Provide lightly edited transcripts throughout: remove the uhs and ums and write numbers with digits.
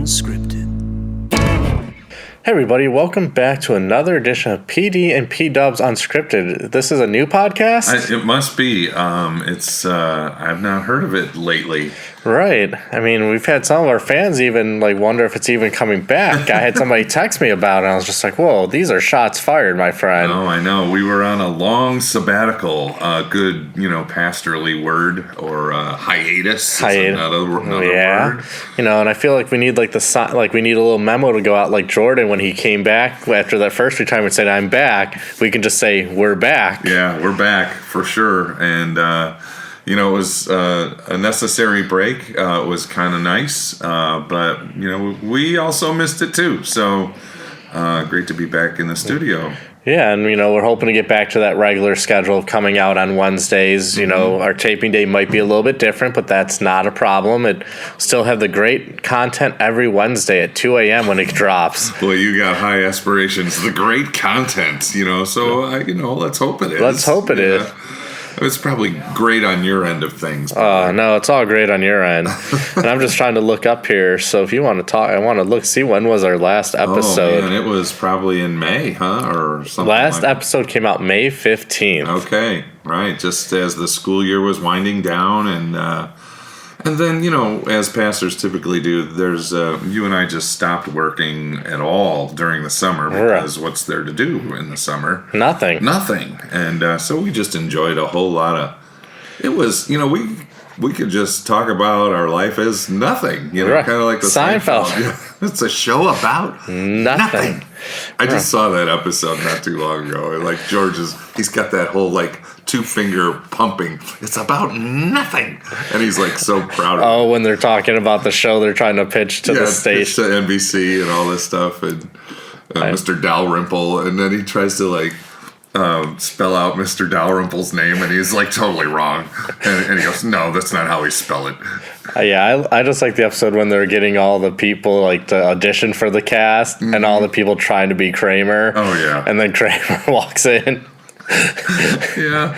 Unscripted. Hey everybody, welcome back to another edition of PD and P-Dubs Unscripted. This is a new podcast? It must be. I've not heard of it lately. Right. I mean, we've had some of our fans even wonder if it's even coming back. I had somebody text me about it, and I was just like, whoa, these are shots fired, my friend. Oh, I know. We were on a long sabbatical. Good, pastorally word, or hiatus. Another word. And I feel like we need we need a little memo to go out like Jordan when he came back after that first retirement said, I'm back. We can just say, we're back. Yeah, we're back for sure. And, it was a necessary break. It was kind of nice. But, we also missed it too. So great to be back in the studio. Yeah, and, we're hoping to get back to that regular schedule of coming out on Wednesdays. Our taping day might be a little bit different, but that's not a problem. It still have the great content every Wednesday at 2 a.m. when it drops. Well, you got high aspirations. The great content, so, let's hope it is. Let's hope it is. It's probably great on your end of things. No, it's all great on your end. And I'm just trying to look up here. So if you want to talk, I want to see when was our last episode. Oh, man, it was probably in May, huh? Or something Last episode came out May 15th. Okay, right. Just as the school year was winding down. And then, as pastors typically do, there's you and I just stopped working at all during the summer because what's there to do in the summer? Nothing. And so we just enjoyed a whole lot of. It was, we could just talk about our life as nothing. Kind of like the Seinfeld. It's a show about nothing. I just saw that episode not too long ago. And George he's got that whole two-finger pumping. It's about nothing. And he's so proud of it. Oh, when they're talking about the show they're trying to pitch to the station. To NBC and all this stuff. And Mr. Dalrymple. And then he tries to spell out Mr. Dalrymple's name, and he's totally wrong. And he goes, no, that's not how we spell it. I just like the episode when they're getting all the people to audition for the cast, and all the people trying to be Kramer. Oh, yeah. And then Kramer walks in. Yeah.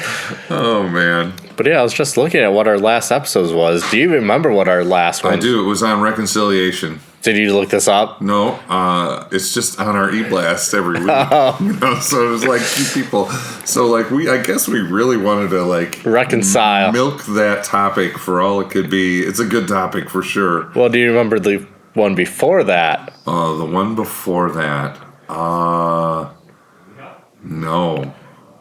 Oh, man. But yeah, I was just looking at what our last episode was. Do you remember what our last one? I do. It was on reconciliation. Did you look this up? No, it's just on our e-blast every week. Oh. So it was keep people. So I guess we really wanted to reconcile, milk that topic for all it could be. It's a good topic for sure. Well, do you remember the one before that? The one before that. No.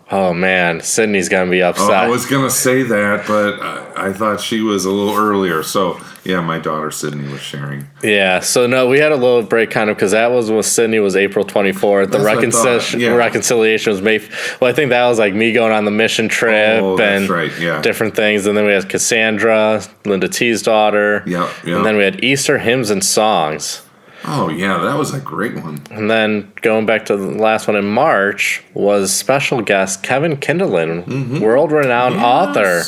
Oh, man. Sydney's going to be upset. I was going to say that, but I thought she was a little earlier. So, yeah, my daughter Sydney was sharing. Yeah. So, no, we had a little break kind of because that was when Sydney was April 24th. The reconciliation was May. Well, I think that was me going on the mission trip and different things. And then we had Cassandra, Linda T's daughter. Yeah. And then we had Easter hymns and songs. Oh, yeah, that was a great one. And then going back to the last one in March was special guest Kevin Kindlin, world-renowned author.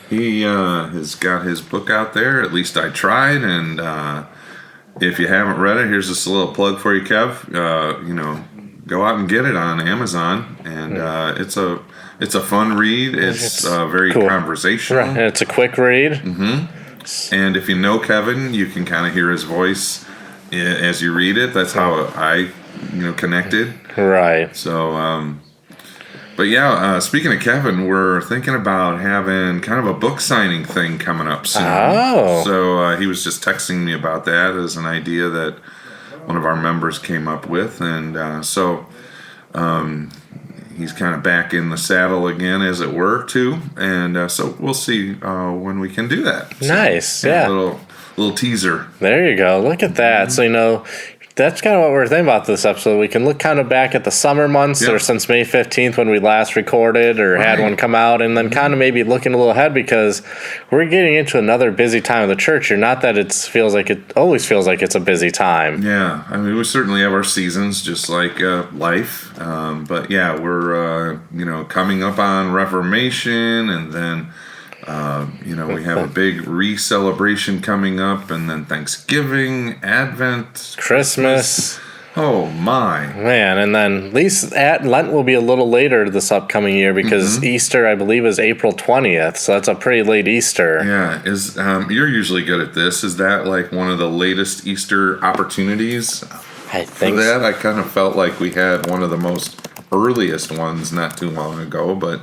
He has got his book out there. At least I tried. And if you haven't read it, here's just a little plug for you, Kev. Go out and get it on Amazon. And it's a fun read. It's very cool. Conversational. Right. And it's a quick read. Mm-hmm. And if you know Kevin, you can kind of hear his voice as you read it. That's how I connected. Right. So but yeah, speaking of Kevin, we're thinking about having kind of a book signing thing coming up soon. Oh. So he was just texting me about that as an idea that one of our members came up with, and so he's kind of back in the saddle again, as it were, too. And so we'll see when we can do that. So, nice. Yeah. Little teaser. There you go. Look at that. So, that's kind of what we're thinking about this episode. We can look kind of back at the summer months or since May 15th when we last recorded or had one come out, and then kind of maybe looking a little ahead because we're getting into another busy time of the church here. Not that it always feels like it's a busy time. Yeah. I mean, we certainly have our seasons just like life. But yeah, we're, coming up on Reformation, and then we have a big re-celebration coming up, and then Thanksgiving, Advent, Christmas. Oh my man! And then at least Lent will be a little later this upcoming year because Easter, I believe, is April 20th. So that's a pretty late Easter. Yeah, you're usually good at this. Is that like one of the latest Easter opportunities? I think for that. I kind of felt like we had one of the most earliest ones not too long ago, but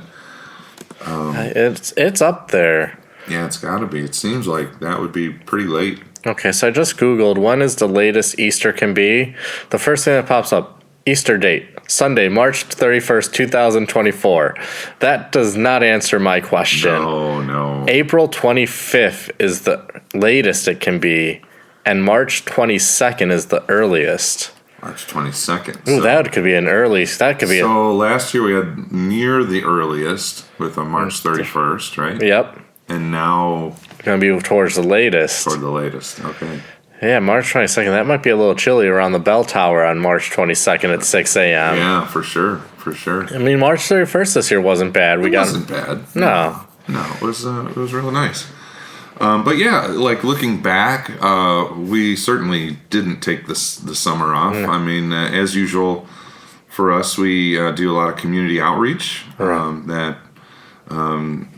it's up there. Yeah, it's got to be. It seems like that would be pretty late. Okay, so I just Googled when is the latest Easter can be. The first thing that pops up, Easter date, Sunday, March 31st, 2024. That does not answer my question. No. April 25th is the latest it can be, and March 22nd is the earliest. March 22nd. Ooh, that could be an early. That could be. So last year we had near the earliest with a March 31st, right? Yep. And now Gonna be towards the latest. Toward the latest, okay. Yeah, March 22nd. That might be a little chilly around the bell tower on March 22nd at 6 a.m. Yeah, for sure. I mean, March 31st this year wasn't bad. It wasn't bad. No, it was really nice. But yeah, like looking back, we certainly didn't take the summer off. I mean, as usual, for us, we do a lot of community outreach that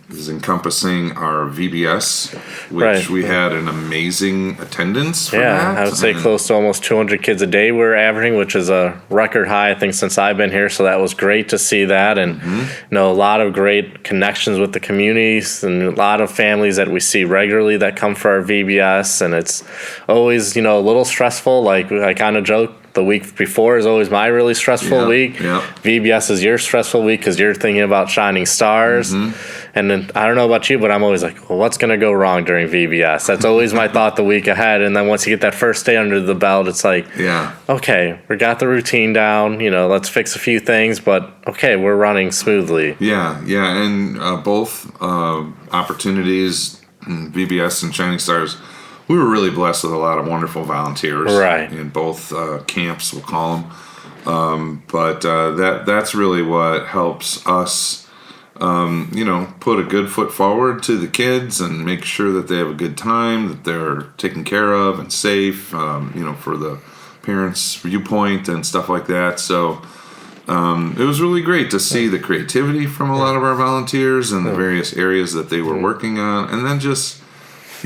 is encompassing our VBS, which we had an amazing attendance for that. I would say close to almost 200 kids a day we're averaging, which is a record high, I think, since I've been here. So that was great to see that. And, a lot of great connections with the communities and a lot of families that we see regularly that come for our VBS. And it's always, a little stressful. Like I kind of joke, the week before is always my really stressful week. Yeah. VBS is your stressful week because you're thinking about shining stars. And then I don't know about you, but I'm always like, well, what's going to go wrong during VBS? That's always my thought the week ahead. And then once you get that first day under the belt, it's like, okay, we got the routine down. Let's fix a few things, but okay, we're running smoothly. Yeah. And both opportunities, VBS and Shining Stars, we were really blessed with a lot of wonderful volunteers. Right. In both camps, we'll call them. But that's really what helps us, put a good foot forward to the kids and make sure that they have a good time, that they're taken care of and safe, for the parents' viewpoint and stuff like that. So it was really great to see the creativity from a lot of our volunteers and the various areas that they were working on. And then just,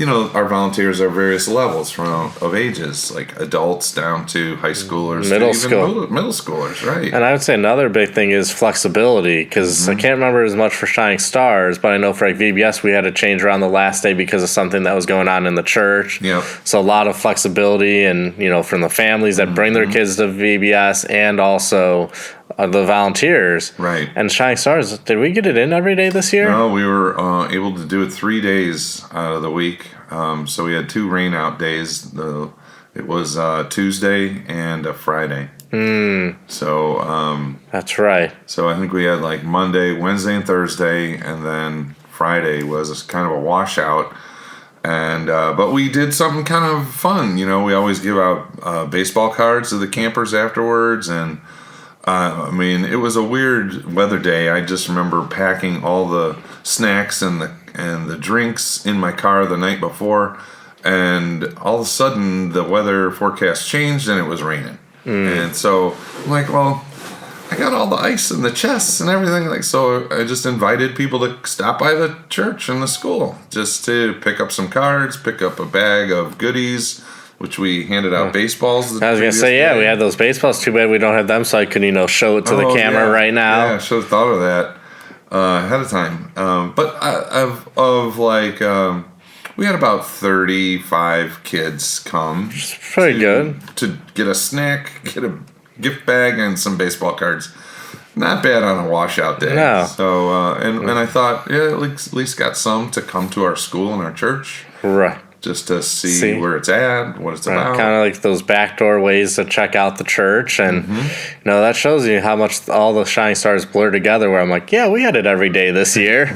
our volunteers are various levels of ages, like adults down to high schoolers, middle schoolers, right? And I would say another big thing is flexibility, because I can't remember as much for Shining Stars, but I know for VBS we had to change around the last day because of something that was going on in the church. Yep. So a lot of flexibility, and from the families that bring their kids to VBS, and also the volunteers. Right. And Shining Stars, did we get it in every day this year? No, we were able to do it 3 days out of the week. So we had 2 rain out days. It was Tuesday and a Friday. So that's right. So I think we had like Monday, Wednesday, and Thursday, and then Friday was kind of a washout. And but we did something kind of fun. We always give out baseball cards to the campers afterwards, and it was a weird weather day. I just remember packing all the snacks and the drinks in my car the night before, and all of a sudden the weather forecast changed and it was raining. And so I'm like, well, I got all the ice in the chests and everything. So I just invited people to stop by the church and the school just to pick up some cards, pick up a bag of goodies, which we handed out baseballs. I was going to say, we had those baseballs. Too bad we don't have them, so I could, show it to the camera right now. Yeah, I should have thought of that ahead of time. We had about 35 kids come. Pretty good. To get a snack, get a gift bag, and some baseball cards. Not bad on a washout day. No. So, and I thought, at least got some to come to our school and our church. Right. Just to see where it's at, what it's about. Kind of like those backdoor ways to check out the church. And, that shows you how much all the Shining Stars blur together, where I'm like, yeah, we had it every day this year.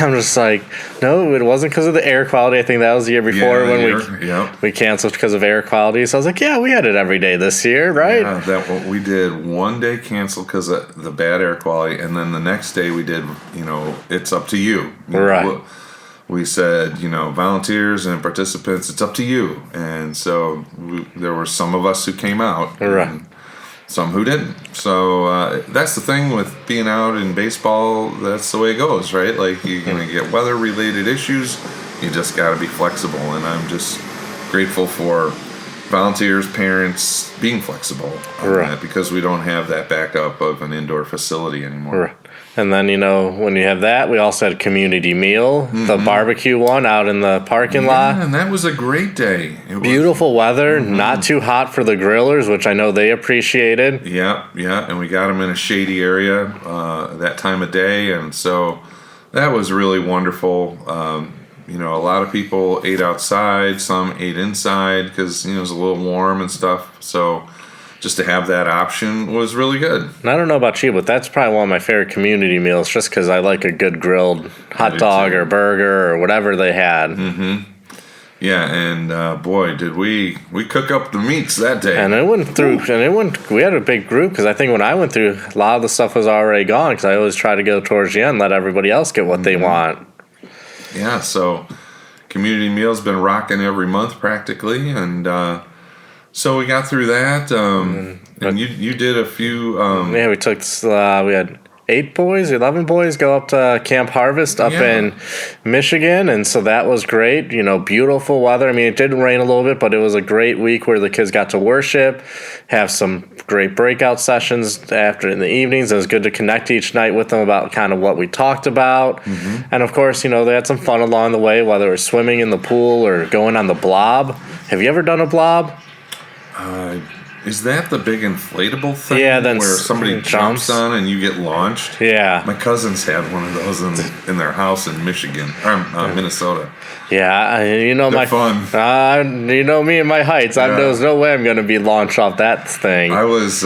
I'm just like, no, it wasn't because of the air quality. I think that was the year before we canceled because of air quality. So I was like, yeah, we had it every day this year, right? Yeah, we did one day cancel because of the bad air quality. And then the next day we did, it's up to you. Right. we said, volunteers and participants, it's up to you. And so there were some of us who came out, and some who didn't. So that's the thing with being out in baseball. That's the way it goes, right? Like, you're going to get weather-related issues. You just got to be flexible. And I'm just grateful for volunteers, parents being flexible on that, because we don't have that backup of an indoor facility anymore. And then, when you have that, we also had a community meal, the barbecue one out in the parking lot. And that was a great day. Beautiful weather, not too hot for the grillers, which I know they appreciated. Yeah, and we got them in a shady area that time of day, and so that was really wonderful. A lot of people ate outside, some ate inside because it was a little warm and stuff. So just to have that option was really good. And I don't know about you, but that's probably one of my favorite community meals, just because I like a good grilled hot dog or burger or whatever they had. Yeah, and boy, did we cook up the meats that day. And it went through, we had a big group, because I think when I went through, a lot of the stuff was already gone, because I always try to go towards the end, let everybody else get what they want. Yeah, so community meal's been rocking every month practically, and so we got through that. And you did a few. We took. We had 11 boys go up to Camp Harvest up in Michigan, and so that was great. Beautiful weather. I mean, it did rain a little bit, but it was a great week where the kids got to worship, have some great breakout sessions after in the evenings. It was good to connect each night with them about kind of what we talked about. And of course, they had some fun along the way, whether it was swimming in the pool or going on the blob. Have you ever done a blob? Is that the big inflatable thing? Yeah, then where somebody jumps on and you get launched? Yeah. My cousins had one of those in their house in Michigan, or Minnesota. Yeah, They're fun. You know me and my heights. There's no way I'm going to be launched off that thing. I was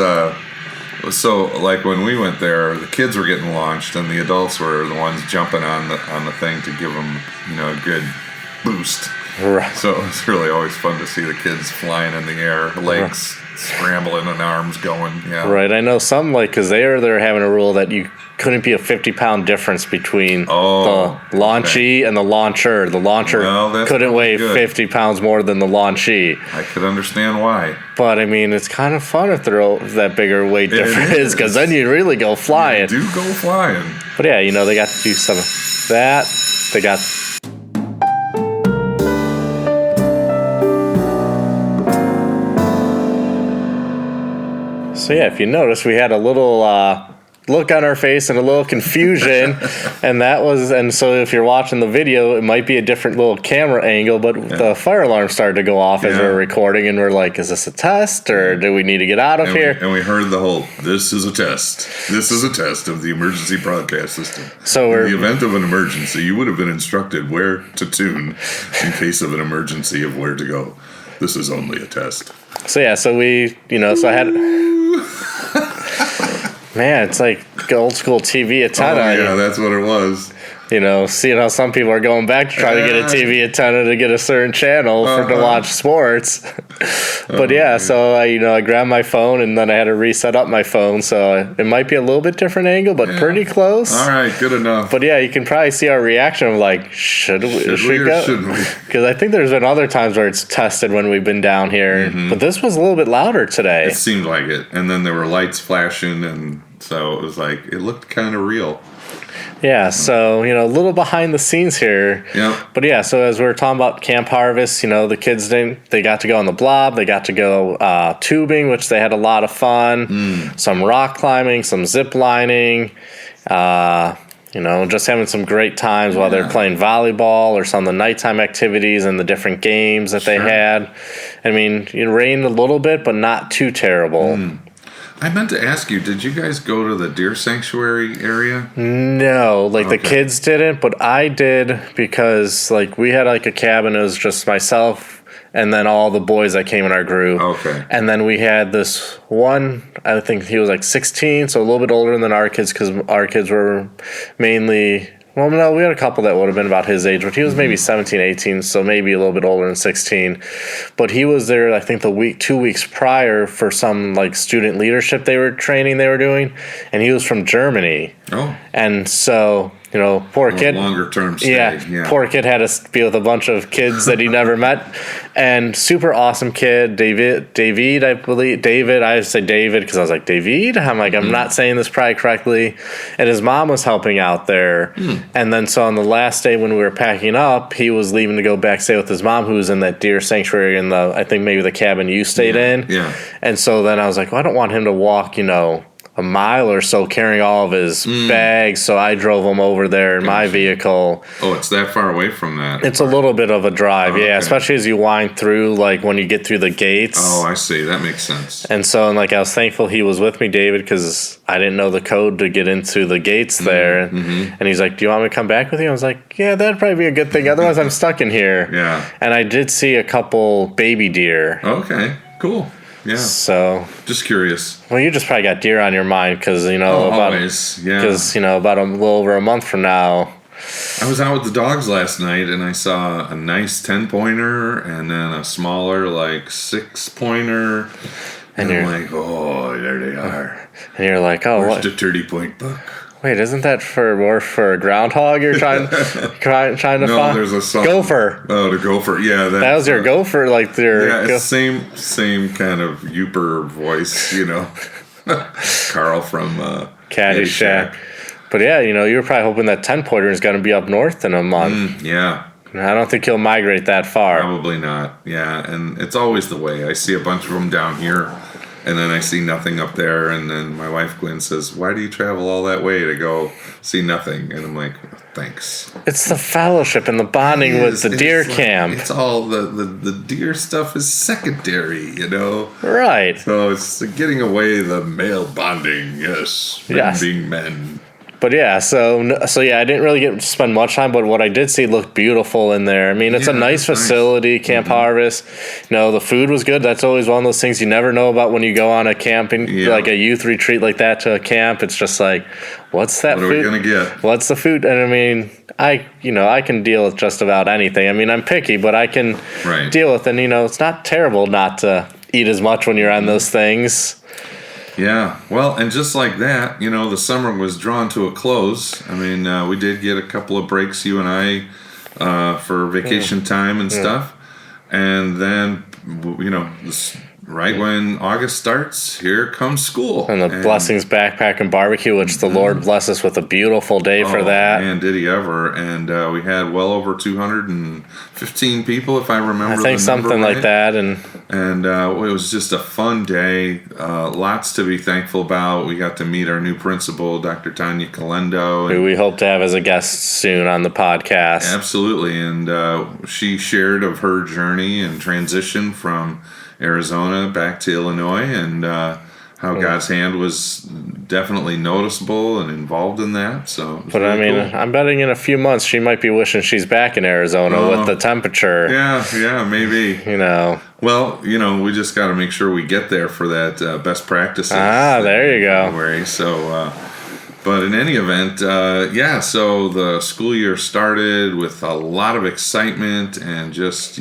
so like when we went there, the kids were getting launched, and the adults were the ones jumping on the thing to give them a good boost. Right. So it was really always fun to see the kids flying in the air, legs scrambling and arms going. Yeah. Right. I know some, because they're having a rule that you couldn't be a 50-pound difference between the launchee and the launcher. The launcher couldn't weigh 50 pounds more than the launchee. I could understand why. But, I mean, it's kind of fun if they're that bigger weight difference, because then you really go flying. You do go flying. But, yeah, they got to do some of that. They got... So, yeah, if you notice, we had a little look on our face and a little confusion. And so if you're watching the video, it might be a different little camera angle, but the fire alarm started to go off as we're recording, and we're like, is this a test, or do we need to get out of here? And we heard the whole, this is a test. This is a test of the emergency broadcast system. So in the event of an emergency, you would have been instructed where to tune in case of an emergency of where to go. This is only a test. So, yeah, so we, so I had... Man, it's like old school TV antenna. Oh, yeah, that's what it was. Seeing how some people are going back to try to get a TV antenna to get a certain channel to watch sports. But so I grabbed my phone, and then I had to reset up my phone, so it might be a little bit different angle, but pretty close. All right, good enough. But you can probably see our reaction of like, should we or shouldn't we? Because I think there's been other times where it's tested when we've been down here, but this was a little bit louder today. It seemed like it, and then there were lights flashing, and so it was like it looked kind of real. Yeah, so, a little behind the scenes here. Yeah. But, so as we were talking about Camp Harvest, the kids, they got to go on the blob. They got to go tubing, which they had a lot of fun. Some rock climbing, some zip lining. Just having some great times while they're playing volleyball or some of the nighttime activities and the different games that they had. I mean, it rained a little bit, but not too terrible. I meant to ask you, did you guys go to the deer sanctuary area? No, the kids didn't, but I did, because we had a cabin. It was just myself and then all the boys that came in our group. Okay. And then we had this one, I think he was 16, so a little bit older than our kids, because our kids were mainly... Well, no, we had a couple that would have been about his age, but he was maybe 17, 18, so maybe a little bit older than 16. But he was there, I think, 2 weeks prior for some, student leadership training they were doing, and he was from Germany. Oh. And so poor kid. Longer term stay. Yeah, poor kid had to be with a bunch of kids that he never met, and super awesome kid, David, I believe, David. I say David because I was like David. I'm like I'm not saying this probably correctly, and his mom was helping out there, and then so on the last day when we were packing up, he was leaving to go back stay with his mom, who was in that deer sanctuary in I think maybe the cabin you stayed in. Yeah, and so then I was like, well, I don't want him to walk, a mile or so carrying all of his bags, so I drove him over there in my vehicle. Oh, it's that far away from that? It's a little bit of a drive, especially as you wind through, like when you get through the gates. Oh, I see. That makes sense. And so, I was thankful he was with me, David, because I didn't know the code to get into the gates there. And he's like, do you want me to come back with you? I was like, yeah, that'd probably be a good thing. Otherwise, I'm stuck in here. Yeah. And I did see a couple baby deer. Okay, cool. Yeah. So just curious. Well, you just probably got deer on your mind because always, because about a little over a month from now. I was out with the dogs last night and I saw a nice 10-pointer and then a smaller 6-pointer. And I'm like, oh, there they are. And you're like, oh, where's the 30-point buck? Wait, isn't that more for a groundhog you're trying to find? No, there's a song. Gopher. Oh, the gopher. Yeah, that was your gopher, Yeah, same kind of Youper voice, Carl from Caddyshack. But yeah, you were probably hoping that 10-pointer is going to be up north in a month. Yeah. I don't think he'll migrate that far. Probably not. Yeah, and it's always the way. I see a bunch of them down here. And then I see nothing up there, and then my wife Gwen says, "Why do you travel all that way to go see nothing?" And I'm like, "Thanks." It's the fellowship and the bonding with the deer camp. It's all the deer stuff is secondary, Right. So it's getting away the male bonding, men being men. But yeah, so yeah, I didn't really get to spend much time, but what I did see looked beautiful in there. I mean, it's a nice facility, Camp Harvest. The food was good. That's always one of those things you never know about when you go on a camping, like a youth retreat like that to a camp. It's just like, what's that food? What are we going to get? What's the food? And I mean, I can deal with just about anything. I mean, I'm picky, but I can deal with it. And, it's not terrible not to eat as much when you're on those things. Yeah, well, and just like that, the summer was drawn to a close. I mean, we did get a couple of breaks, you and I, for vacation time and stuff. And then, right when August starts, here comes school. And the Blessings Backpack and Barbecue, which the Lord bless us with a beautiful day for that. Man, did he ever. And we had well over 215 people, if I remember. I think something like that. And it was just a fun day. Lots to be thankful about. We got to meet our new principal, Dr. Tanya Calendo. Who we hope to have as a guest soon on the podcast. Absolutely. And she shared of her journey and transition from Arizona back to Illinois, and how God's hand was definitely noticeable and involved in that. So, but I mean, cool. I'm betting in a few months she might be wishing she's back in Arizona with the temperature. Yeah, maybe. Well, we just got to make sure we get there for that best practices. There you go. January. So, but in any event, so the school year started with a lot of excitement and just,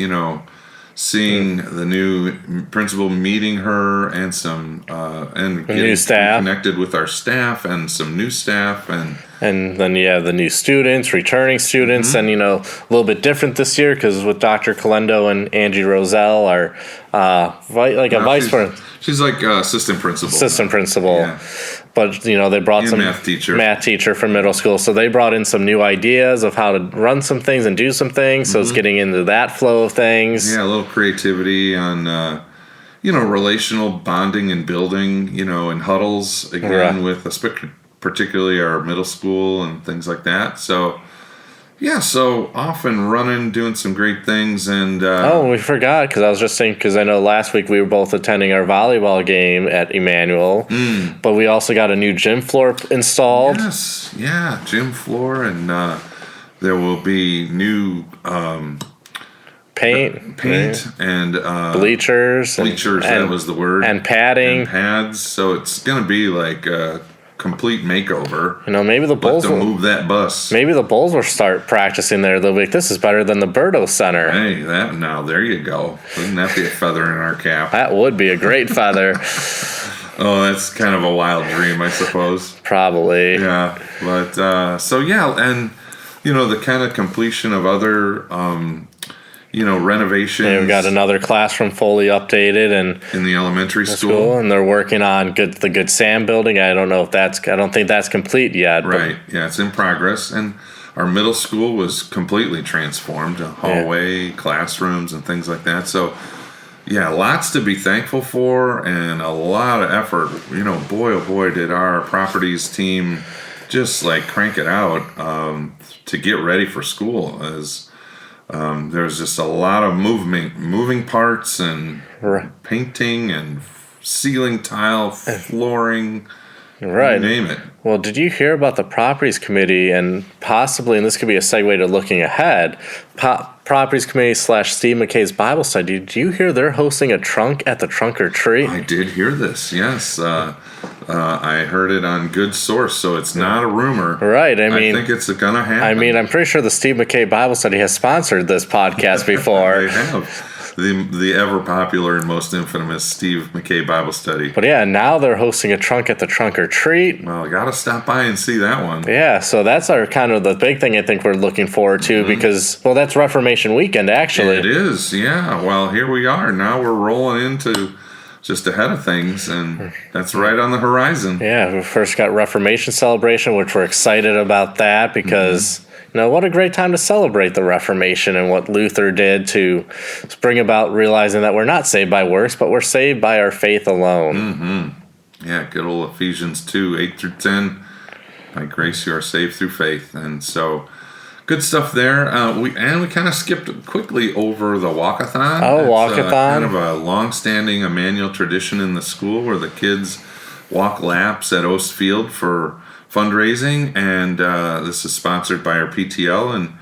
seeing the new principal, meeting her, and some and getting new staff, connected with our staff and some new staff, and then the new students, returning students, and a little bit different this year because with Dr. Calendo and Angie Roselle are a vice president. She's like assistant principal. Yeah. But they brought some math teacher from middle school, so they brought in some new ideas of how to run some things and do some things. So it's getting into that flow of things. Yeah, a little creativity on relational bonding and building. In huddles again with particularly our middle school and things like that. So. Yeah, so off and running, doing some great things, and we forgot because I was just saying because I know last week we were both attending our volleyball game at Immanuel, but we also got a new gym floor installed. Yes, yeah, gym floor, and there will be new paint and bleachers. That was the word, and padding, and pads. So it's gonna be like complete makeover. Maybe the Bulls will move that bus. Maybe the Bulls will start practicing there. They'll be like, this is better than the Berto Center. Hey, there you go. Wouldn't that be a feather in our cap? That would be a great feather. Oh, that's kind of a wild dream, I suppose. Probably. Yeah, but so yeah, and the kind of completion of other renovations. Yeah, we've got another classroom fully updated and in the elementary school, and they're working on the Good Sam building. I don't think that's complete yet. Right. Yeah, it's in progress, and our middle school was completely transformed, a hallway, classrooms, and things like that. So, yeah, lots to be thankful for, and a lot of effort. Boy, oh boy, did our properties team just crank it out to get ready for school. As there's just a lot of moving parts and painting and ceiling tile, flooring. Right. You name it. Well, did you hear about the Properties Committee and possibly, and this could be a segue to looking ahead, Properties Committee / Steve McKay's Bible study? Did you hear they're hosting a trunk at the Trunk or Treat? I did hear this, yes. I heard it on good source, so it's not a rumor. Right. I think it's going to happen. I mean, I'm pretty sure the Steve McKay Bible study has sponsored this podcast before. They have. The ever popular and most infamous Steve McKay Bible study. But yeah, now they're hosting a trunk at the Trunk or Treat. Well, I got to stop by and see that one. Yeah, so that's our kind of the big thing I think we're looking forward to because, well, that's Reformation weekend, actually. It is, yeah. Well, here we are. Now we're rolling into just ahead of things, and that's right on the horizon. Yeah, we first got Reformation celebration, which we're excited about that because... what a great time to celebrate the Reformation and what Luther did to bring about realizing that we're not saved by works, but we're saved by our faith alone. Mm-hmm. Yeah, good old Ephesians 2, 8 through 10. By grace you are saved through faith. And so, good stuff there. We kind of skipped quickly over the walkathon. Oh, walkathon. Kind of a long-standing Immanuel tradition in the school where the kids walk laps at Oast Field for fundraising, and this is sponsored by our PTL, and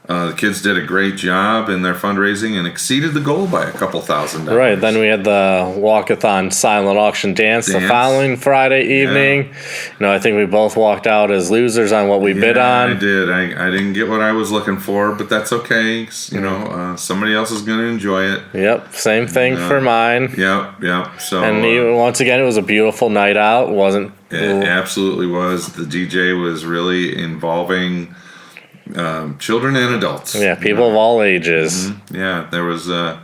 the kids did a great job in their fundraising and exceeded the goal by a couple $1,000. Right, then we had the walkathon silent auction dance the following Friday evening. Yeah. I think we both walked out as losers on what we bid on. I did. I didn't get what I was looking for, but that's okay. Somebody else is going to enjoy it. Yep, same thing for mine. Yep. So, and even, once again, it was a beautiful night out. It absolutely was. The DJ was really involving children and adults. Yeah, people of all ages. Mm-hmm. Yeah, there was a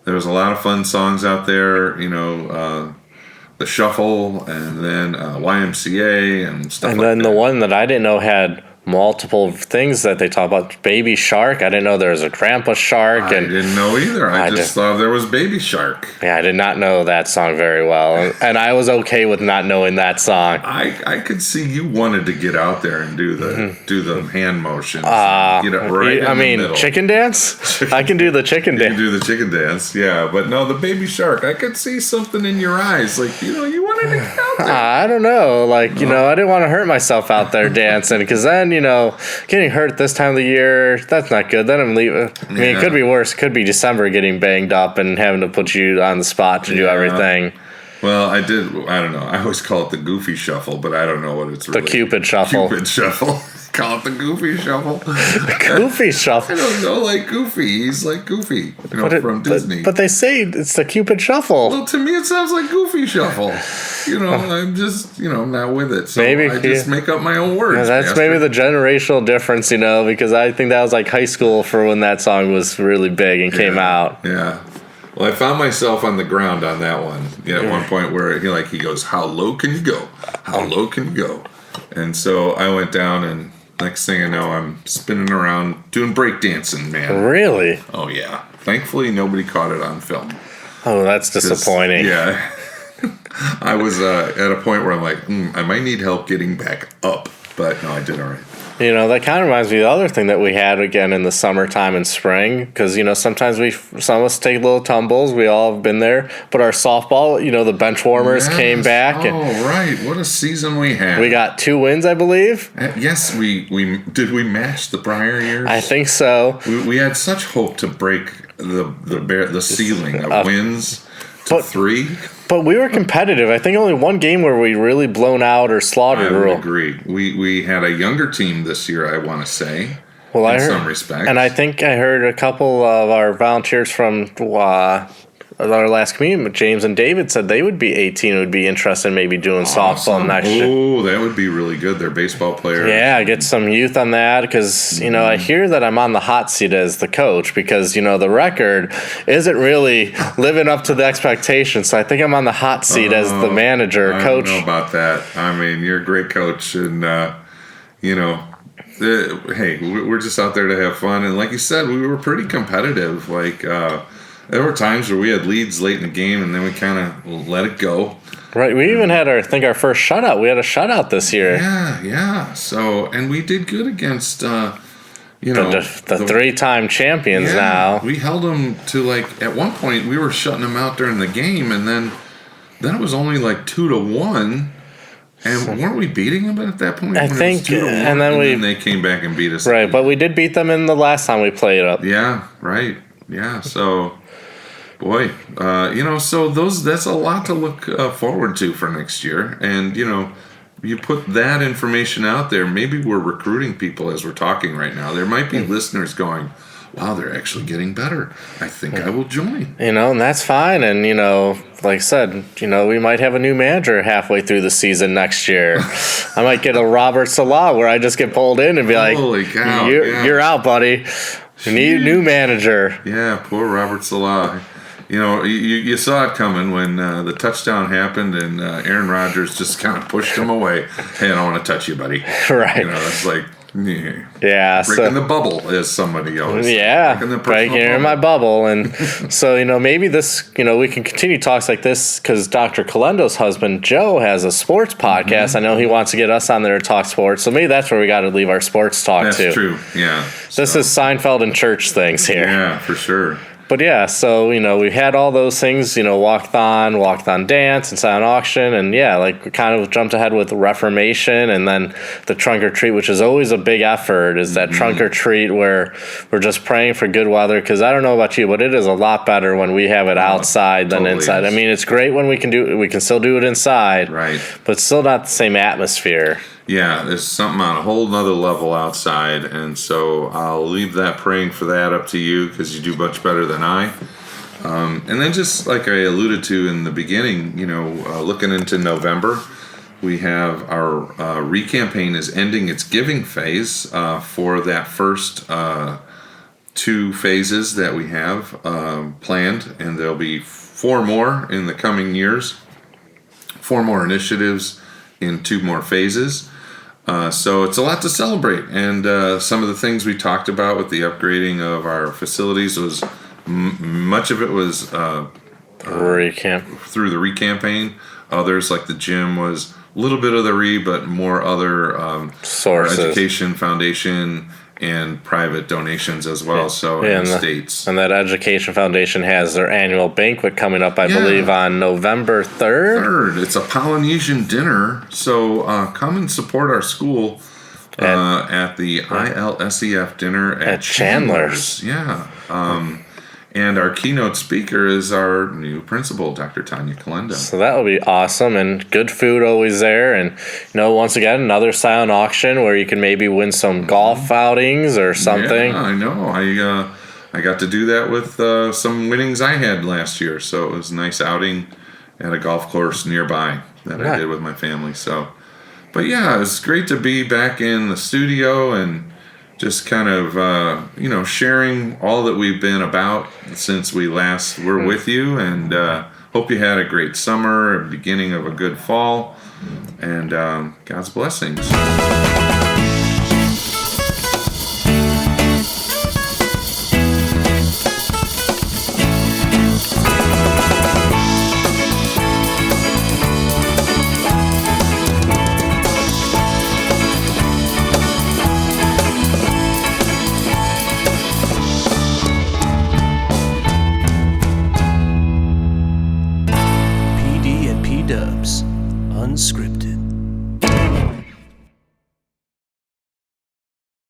lot of fun songs out there. The Shuffle, and then YMCA and stuff. And then the one that I didn't know had multiple things that they talk about. Baby Shark. I didn't know there was a Grandpa Shark. I didn't know either. I just thought there was Baby Shark. Yeah, I did not know that song very well. And I was okay with not knowing that song. I could see you wanted to get out there and do the hand motions. Get it right in the middle. Chicken dance? I can do the chicken dance. You can do the chicken dance, yeah. But no, the Baby Shark, I could see something in your eyes. You wanted to get out there. I don't know. I didn't want to hurt myself out there dancing because then, getting hurt this time of the year, that's not good. Then I'm leaving. It could be worse. It could be December getting banged up and having to put you on the spot to do everything. Well, I don't know. I always call it the Goofy Shuffle, but I don't know what it's really. The Cupid Shuffle. Cupid Shuffle. Call it the Goofy Shuffle. The Goofy Shuffle. I don't know, like Goofy. He's like Goofy, from Disney. But they say it's the Cupid Shuffle. Well, to me it sounds like Goofy Shuffle. I'm just, not with it. So maybe I just make up my own words. Yeah, that's maybe the generational difference, because I think that was like high school for when that song was really big and came out. Yeah. Well, I found myself on the ground on that one. At one point where he goes, "How low can you go? How low can you go?" And so I went down, and next thing I know, I'm spinning around doing breakdancing, man. Really? Oh yeah. Thankfully, nobody caught it on film. Oh, that's disappointing. Yeah. I was at a point where I'm like, I might need help getting back up, but no, I did all right. That kind of reminds me of the other thing that we had again in the summertime and spring, because, sometimes some of us take little tumbles. We all have been there. But our softball, the bench warmers came back. Oh, right. What a season we had. We got 2 wins, I believe. Yes, we did we match the prior years? I think so. We had such hope to break the ceiling of wins to 3. But we were competitive. I think only one game where we really blown out or slaughtered. I would agree. We had a younger team this year, I want to say. Well, in some respects. And I think I heard a couple of our volunteers from our last community, James and David said they would be 18 and would be interested in maybe doing softball next year. Oh, that would be really good. They're baseball players. Yeah, get some youth on that because, I hear that I'm on the hot seat as the coach because, the record isn't really living up to the expectations. So I think I'm on the hot seat as the manager, coach. I don't know about that. I mean, you're a great coach and, hey, we're just out there to have fun. And like you said, we were pretty competitive. Like, there were times where we had leads late in the game, and then we kind of let it go. Right. We even had our first shutout. We had a shutout this year. Yeah. So, and we did good against, the 3-time champions now. We held them to, at one point, we were shutting them out during the game, and then it was only 2-1. And weren't we beating them at that point? I think, and then they came back and beat us. Right, but we did beat them in the last time we played up. Yeah, right. Yeah, so, boy, so that's a lot to look forward to for next year. And, you put that information out there. Maybe we're recruiting people as we're talking right now. There might be listeners going, wow, they're actually getting better. I think I will join. And that's fine. And, like I said, we might have a new manager halfway through the season next year. I might get a Robert Salah where I just get pulled in and be like, holy cow, you're out, buddy. We need a new manager. Yeah, poor Robert Salah. You saw it coming when the touchdown happened and Aaron Rodgers just kind of pushed him away. Hey, I don't want to touch you, buddy. Right. It's like, breaking the bubble, as somebody else. Yeah, right here in my bubble. And so, maybe this, we can continue talks like this because Dr. Calendo's husband, Joe, has a sports podcast. Mm-hmm. I know he wants to get us on there to talk sports. So maybe that's where we got to leave our sports talk to. That's true, yeah. This is Seinfeld and church things here. Yeah, for sure. But yeah, so, we had all those things, walk-on dance, and silent auction, and we kind of jumped ahead with Reformation, and then the trunk or treat, which is always a big effort, is that trunk or treat where we're just praying for good weather, because I don't know about you, but it is a lot better when we have it outside than inside. Is. I mean, it's great when we can still do it inside, right? But it's still not the same atmosphere. Yeah, there's something on a whole nother level outside, and so I'll leave that praying for that up to you because you do much better than I. And then just like I alluded to in the beginning, looking into November, we have our re-campaign is ending its giving phase for that first 2 phases that we have planned, and there'll be 4 more in the coming years, 4 more initiatives in 2 more phases. So it's a lot to celebrate, and some of the things we talked about with the upgrading of our facilities was much of it was through the re-campaign. Others, like the gym, was a little bit of the but more other sources, education foundation, and private donations as well. So in the states. And that Education Foundation has their annual banquet coming up, I believe, on November 3rd. It's a Polynesian dinner. So come and support our school at the ILSEF dinner at Chandler's. Yeah. And our keynote speaker is our new principal, Dr. Tanya Calendo. So that will be awesome, and good food always there. And, once again, another silent auction where you can maybe win some golf outings or something. Yeah, I know. I got to do that with some winnings I had last year. So it was a nice outing at a golf course nearby that I did with my family. So, but yeah, it's great to be back in the studio and just kind of, sharing all that we've been about since we last were with you. And hope you had a great summer, beginning of a good fall, and God's blessings.